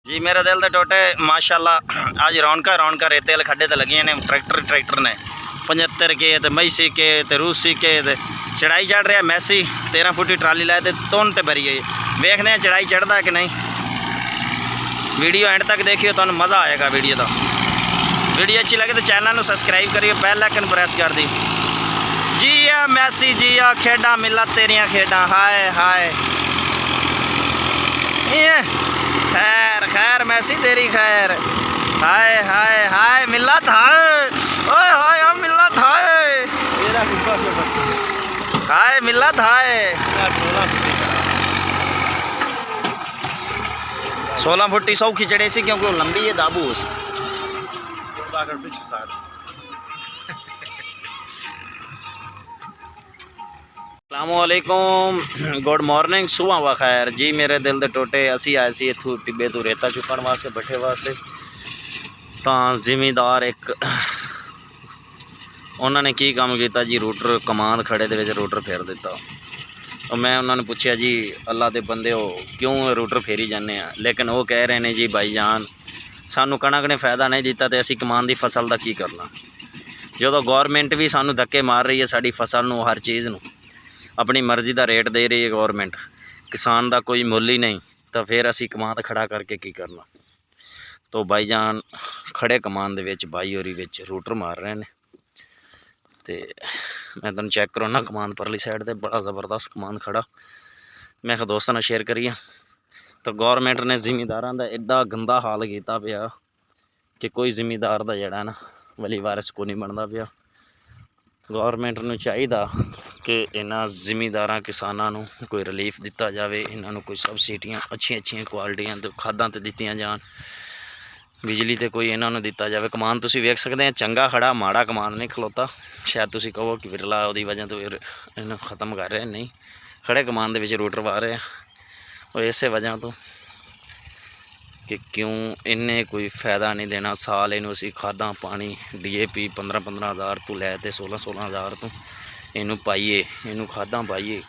जी मेरे दिल दे टोटे माशाल्लाह आज रौनक रेते वाले खड्डे ते लगियां ने। ट्रैक्टर ने 75 के ते मैसी के ते रूसी के ते चढ़ाई चढ़ रहा मैसी 13 फुटी ट्राली लाए ते तुन ते भरी गई। वेखते हैं चढ़ाई चढ़ता कि नहीं। वीडियो एंड तक देखियो तो मज़ा आएगा वीडियो का। वीडियो अच्छी लगे तो चैनल को सबसक्राइब करियो, बेल आइकन प्रेस कर दी। जी आ मैसी जी आ खेडा मिला तेरिया खेडा हाय हाय। खैर खैर मैसी तेरी खैर हाय हाय हाय मिला था ओए हाय हम मिला था हाय मिला था 16 फुटी सौखी चढ़े सी क्योंकि वो लंबी है दाबूस। अस्सलामुअलैकुम गुड मॉर्निंग सुबह व खैर जी मेरे दिल दे टोटे। असी आए सी इत्थों टिब्बे तो रेता चुकन वास्ते भट्ठे वास्ते। तो जिमीदार एक उन्होंने की काम किया जी, रूटर कमांद खड़े दे विच रूटर फेर दिता। तो मैं उन्होंने पूछा जी अल्लाह के बंदे हो क्यों रूटर फेरी जाने, लेकिन वो कह रहे हैं जी भाई जान सानू कणक ने फायदा नहीं दिता तो असी कमान की फसल का की करना। जो गौरमेंट भी सानू धक्के मार रही है साड़ी फसल नू, हर चीज़ नू अपनी मर्जी का रेट दे रही है गौरमेंट, किसान का कोई मुल ही नहीं, तो फिर असी कमांद खड़ा करके की करना। तो भाईजान खड़े कमान दे विच बाई होरी विच रूटर मार रहे हैं। तो मैं तुम चैक करो ना कमांद परली साइड ते बड़ा ज़बरदस्त कमांद खड़ा। मैं कहा दोस्तों ने शेयर करिए। तो गौरमेंट ने जिमीदारां दा एडा गंदा हाल किया पिया कि कोई जिमीदार दा जेड़ा ना वली वारिस को नहीं बनता पिया। गौरमेंट नूं चाहिदा कि इन्हां जिमीदारां किसानां नूं कोई रिलीफ दिता जाए, इन्हां नूं कोई सबसिडियां अच्छी क्वालिटियां ते खादां ते दित्तियां जान, बिजली ते कोई इन्हां नूं दिता जाए। कमान तुसीं वेख सकदे हैं चंगा खड़ा, माड़ा कमान नहीं खलोता। शायद तुसीं कहो कि विरला उहदी वजह तो इन्हूं खत्म कर रहे, नहीं खड़े कमान दे विच रूटर वाह रहे और इस वजह तो कि क्यों इन्हें कोई फायदा नहीं देना। साल इनू असी खादा पानी DAP 15-15 हज़ार तो लैते 16-16 हज़ार तो इनू पाइए, इनू खादा पाइए